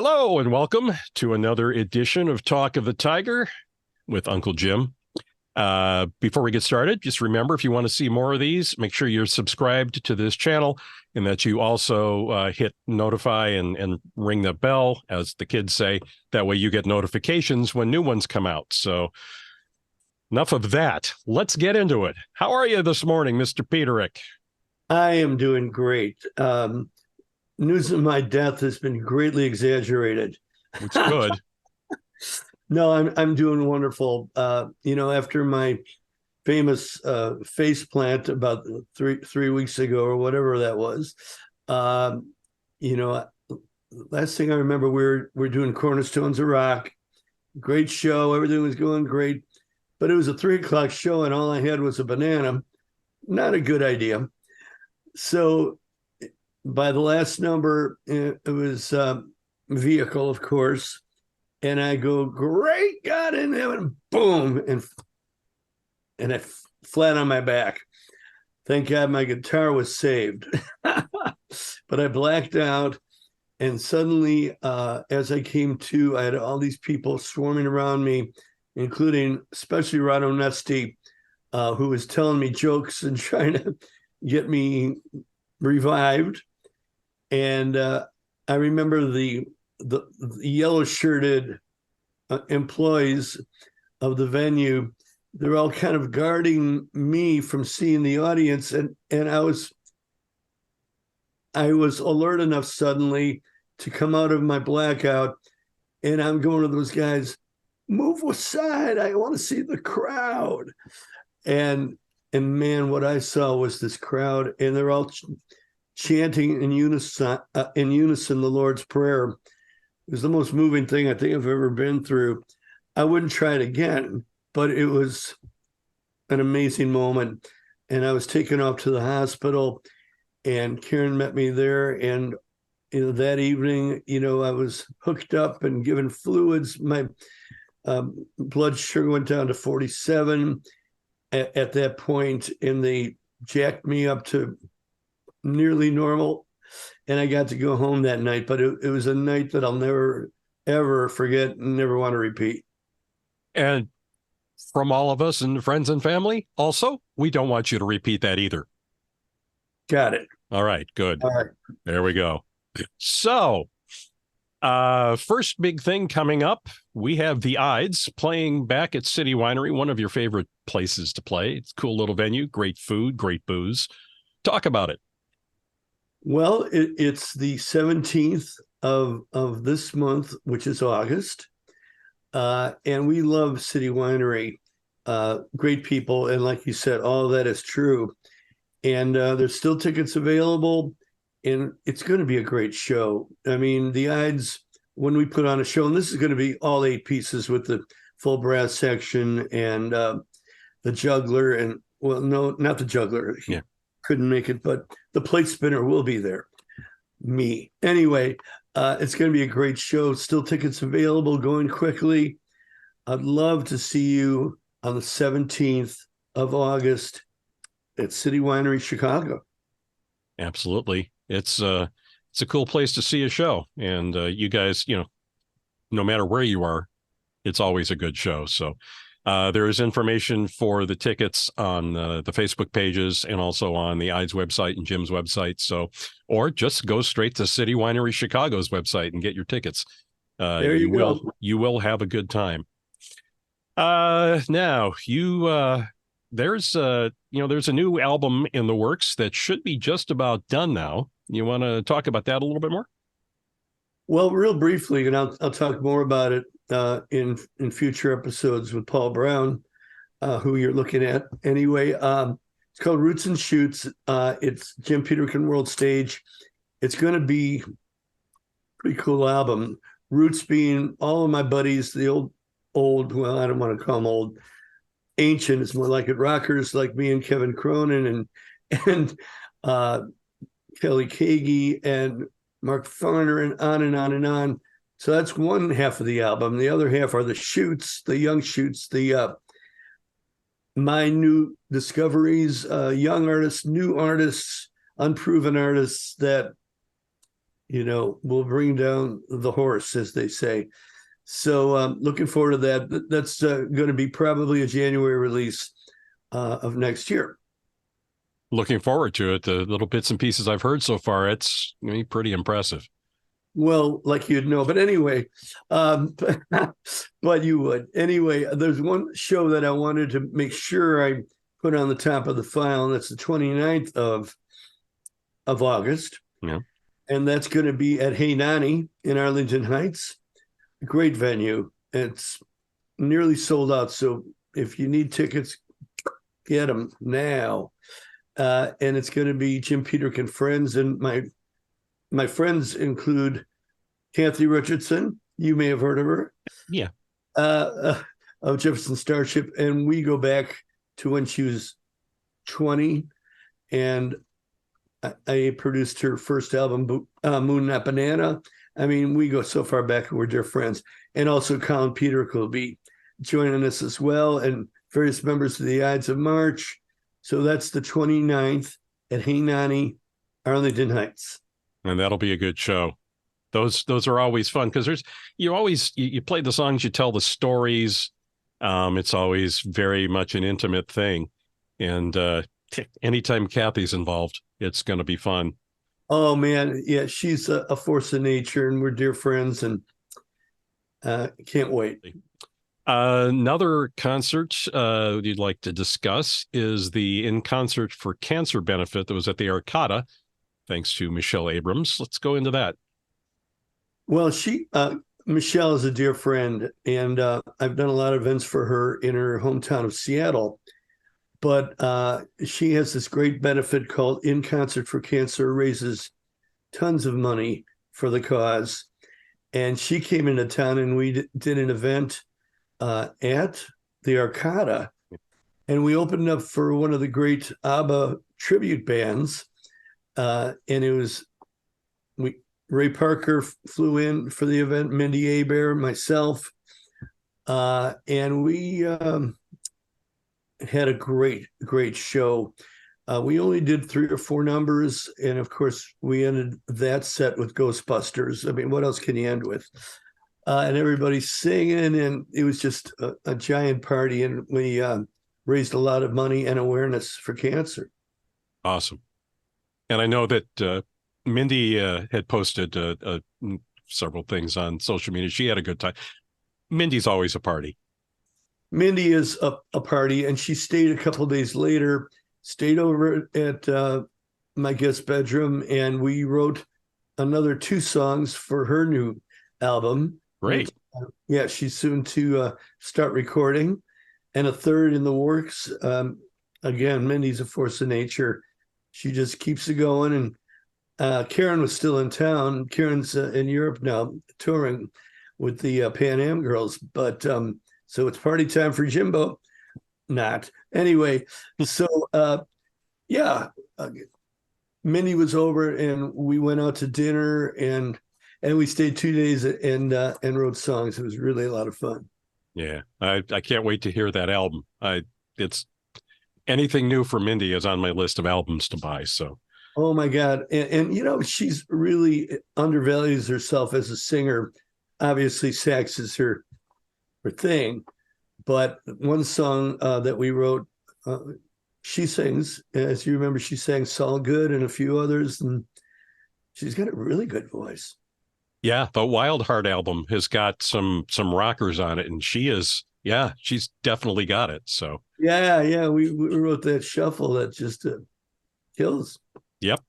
Hello and welcome to another edition of Talk of the Tiger with Uncle Jim. Before we get started, just remember, if you want to see more of these, make sure you're subscribed to this channel and that you also hit notify and ring the bell, as the kids say. That way you get notifications when new ones come out. So enough of that. Let's get into it. How are you this morning, Mr. Peterik? I am doing great. News of my death has been greatly exaggerated. It's good. No, I'm doing wonderful. After my famous face plant about three weeks ago or whatever that was, you know, last thing I remember, we're doing Cornerstones of Rock. Great show. Everything was going great, but it was a 3 o'clock show, and all I had was a banana. Not a good idea. So by the last number, it was vehicle, of course. And I go, great God in heaven, boom, and I flat on my back. Thank God my guitar was saved. But I blacked out. And suddenly, as I came to, I had all these people swarming around me, including especially Rado Nesty, who was telling me jokes and trying to get me revived. And I remember the yellow shirted employees of the venue. They're all kind of guarding me from seeing the audience, and I was alert enough suddenly to come out of my blackout, and I'm going to those guys, move aside, I want to see the crowd. And man, what I saw was this crowd, and they're all chanting in unison the Lord's Prayer. It was the most moving thing I think I've ever been through. I wouldn't try it again, but it was an amazing moment. And I was taken off to the hospital, and Karen met me there. And that evening, I was hooked up and given fluids. My blood sugar went down to 47 at that point, and they jacked me up to nearly normal, and I got to go home that night. But it was a night that I'll never ever forget and never want to repeat. And from all of us and friends and family, also, we don't want you to repeat that either. Got it. All right, good. All right. There we go. So first big thing coming up, we have the Ides playing back at City Winery, one of your favorite places to play. It's a cool little venue, great food, great booze. Talk about it. Well, it's the 17th of this month, which is August. And we love City Winery. Great people. And like you said, all of that is true. And there's still tickets available. And it's going to be a great show. I mean, the Ides, when we put on a show, and this is going to be all 8 pieces with the full brass section and the juggler. And, well, no, not the juggler. Yeah. Couldn't make it, but the plate spinner will be there. Me. Anyway, it's going to be a great show. Still tickets available, going quickly. I'd love to see you on the 17th of August at City Winery, Chicago. Absolutely. It's a cool place to see a show. And you guys, no matter where you are, it's always a good show. So there is information for the tickets on the Facebook pages and also on the Ides website and Jim's website. So, or just go straight to City Winery Chicago's website and get your tickets. There you go. You will have a good time. Now there's a new album in the works that should be just about done now. You want to talk about that a little bit more? Well, real briefly, and I'll talk more about it in future episodes with Paul Brown, who you're looking at. Anyway, it's called Roots and Shoots. It's Jim Peterik and World Stage. It's going to be a pretty cool album. Roots being all of my buddies, the old, well, I don't want to call them old, ancient. It's more like it, rockers like me and Kevin Cronin and Kelly Kagi and Mark Farner, and on and on and on. So that's one half of the album. The other half are the shoots, the young shoots, my new discoveries, young artists, new artists, unproven artists that we'll bring down the horse, as they say. So looking forward to that. That's going to be probably a January release of next year. Looking forward to it. The little bits and pieces I've heard so far, it's pretty impressive. Well, like you'd know, but anyway, but you would. Anyway, there's one show that I wanted to make sure I put on the top of the file, and that's the 29th of August. Yeah. And that's going to be at Hey Nani in Arlington Heights. Great venue. It's nearly sold out. So if you need tickets, get them now. And it's going to be Jim Peterik and Friends. And my friends include Kathy Richardson. You may have heard of her. Yeah. Of Jefferson Starship. And we go back to when she was 20. And I produced her first album, Moon Not Banana. I mean, we go so far back and we're dear friends. And also Colin Peterik will be joining us as well, and various members of the Ides of March. So that's the 29th at Hey Nani, Arlington Heights. And that'll be a good show. Those are always fun because you play the songs, you tell the stories. It's always very much an intimate thing. And anytime Kathy's involved, it's going to be fun. Oh man, yeah, she's a force of nature, and we're dear friends, and can't wait. Another concert you'd like to discuss is the In Concert for Cancer benefit that was at the Arcada, thanks to Michelle Abrams. Let's go into that. Well, Michelle is a dear friend, and I've done a lot of events for her in her hometown of Seattle. But she has this great benefit called In Concert for Cancer, raises tons of money for the cause. And she came into town, and we did an event at the Arcada. And we opened up for one of the great ABBA tribute bands. And it was, Ray Parker flew in for the event, Mindi Abair, myself. And we had a great show. We only did 3 or 4 numbers, and of course we ended that set with Ghostbusters. I mean, what else can you end with? And everybody's singing, and it was just a giant party, and we raised a lot of money and awareness for cancer. Awesome. And I know that Mindy had posted several things on social media. She had a good time. Mindy's always a party. Mindy is a party, and she stayed a couple of days later, stayed over at my guest bedroom, and we wrote another 2 songs for her new album. Great. Yeah, she's soon to start recording, and a 3rd in the works. Again, Mindy's a force of nature. She just keeps it going, and Karen was still in town. Karen's in Europe now, touring with the Pan Am girls, but so it's party time for Jimbo. Not. Anyway, so Mindy was over, and we went out to dinner, and we stayed 2 days and wrote songs. It was really a lot of fun. Yeah, I can't wait to hear that album. It's anything new for Mindy is on my list of albums to buy. So. Oh my God. And she's really undervalues herself as a singer. Obviously sax is her thing, but one song that we wrote, she sings, as you remember, she sang Saul Good and a few others, and she's got a really good voice. Yeah, the Wild Heart album has got some rockers on it, and she's definitely got it. So we wrote that shuffle that just kills. Yep.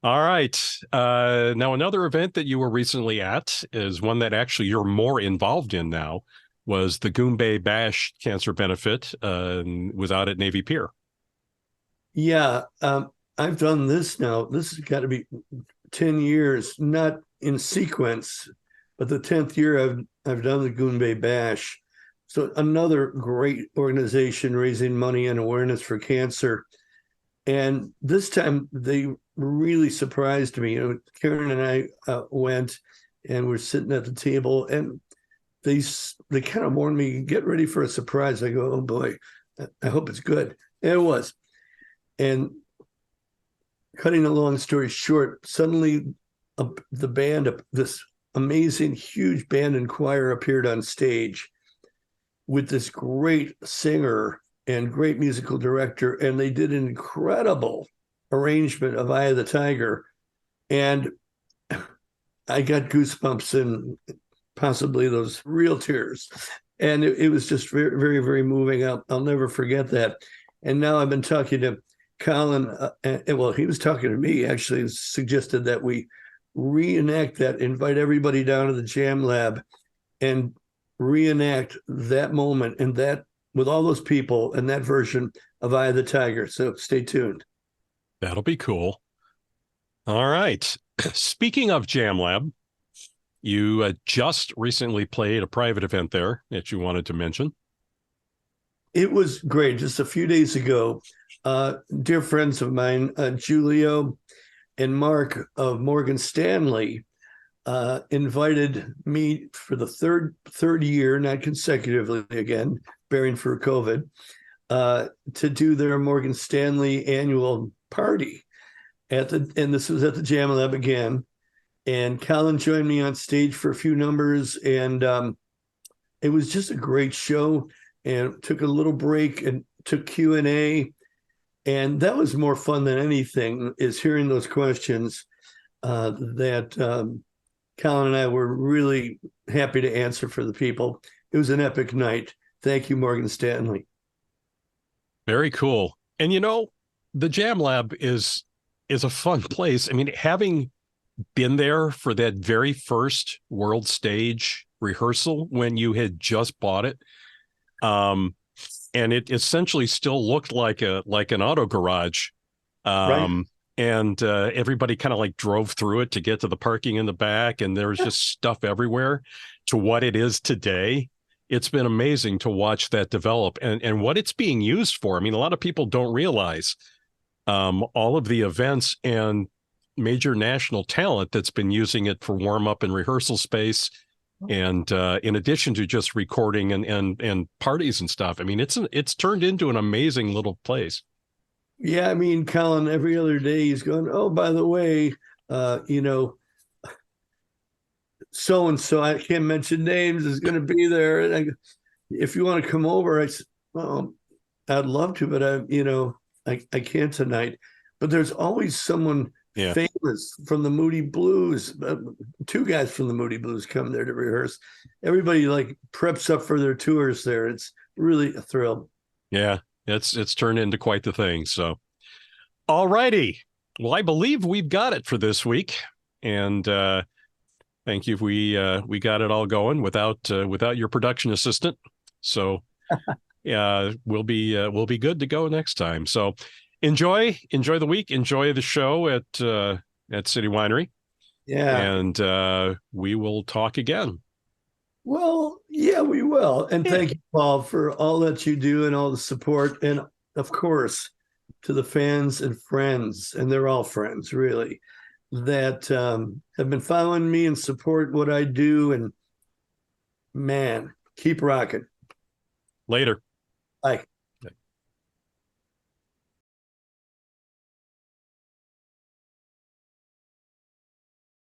All right. Now another event that you were recently at is one that actually you're more involved in now, was the Goombay Bash cancer benefit was out at Navy Pier. Yeah, I've done this now. This has got to be 10 years, not in sequence, but the 10th year I've done the Goombay Bash. So another great organization raising money and awareness for cancer. And this time they really surprised me. Karen and I went, and we're sitting at the table, and they kind of warned me, get ready for a surprise. I go, oh boy, I hope it's good. And it was. And cutting a long story short, suddenly the band, this amazing, huge band and choir appeared on stage with this great singer and great musical director, and they did an incredible arrangement of Eye of the Tiger. And I got goosebumps and possibly those real tears. And it was just very, very, very moving. I'll never forget that. And now I've been talking to Colin, well, he was talking to me, actually suggested that we reenact that, invite everybody down to the Jam Lab and reenact that moment and that with all those people and that version of Eye of the Tiger. So stay tuned. That'll be cool. All right. Speaking of Jam Lab, you just recently played a private event there that you wanted to mention. It was great. Just a few days ago, dear friends of mine, Julio and Mark of Morgan Stanley, invited me for the third year, not consecutively again, bearing for COVID, to do their Morgan Stanley annual party and this was at the Jam Lab again. And Colin joined me on stage for a few numbers, and it was just a great show. And took a little break and took Q&A, and that was more fun than anything. Is hearing those questions that Colin and I were really happy to answer for the people. It was an epic night. Thank you, Morgan Stanley. Very cool. And the Jam Lab is a fun place. I mean, having been there for that very first world stage rehearsal when you had just bought it, and it essentially still looked like an auto garage, Right. and everybody kind of like drove through it to get to the parking in the back, and there was just stuff everywhere. To what it is today, it's been amazing to watch that develop and what it's being used for. I mean, a lot of people don't realize all of the events and major national talent that's been using it for warm up and rehearsal space. And in addition to just recording and parties and stuff, I mean, it's turned into an amazing little place. Yeah, I mean, Colin, every other day he's going, oh, by the way, so and so, I can't mention names, is going to be there. And if you want to come over, I said, well, I'd love to, but I can't tonight. But there's always someone famous from the Moody Blues. Two guys from the Moody Blues come there to rehearse. Everybody like preps up for their tours there. It's really a thrill. Yeah, it's turned into quite the thing. So, all righty. Well, I believe we've got it for this week, and thank you. We got it all going without your production assistant. So, yeah, we'll be good to go next time. So. Enjoy the week. Enjoy the show at City Winery. Yeah. And we will talk again. Well, yeah, we will. And thank you, Paul, for all that you do and all the support. And of course, to the fans and friends, and they're all friends, really, that have been following me and support what I do. And man, keep rocking. Later. Bye.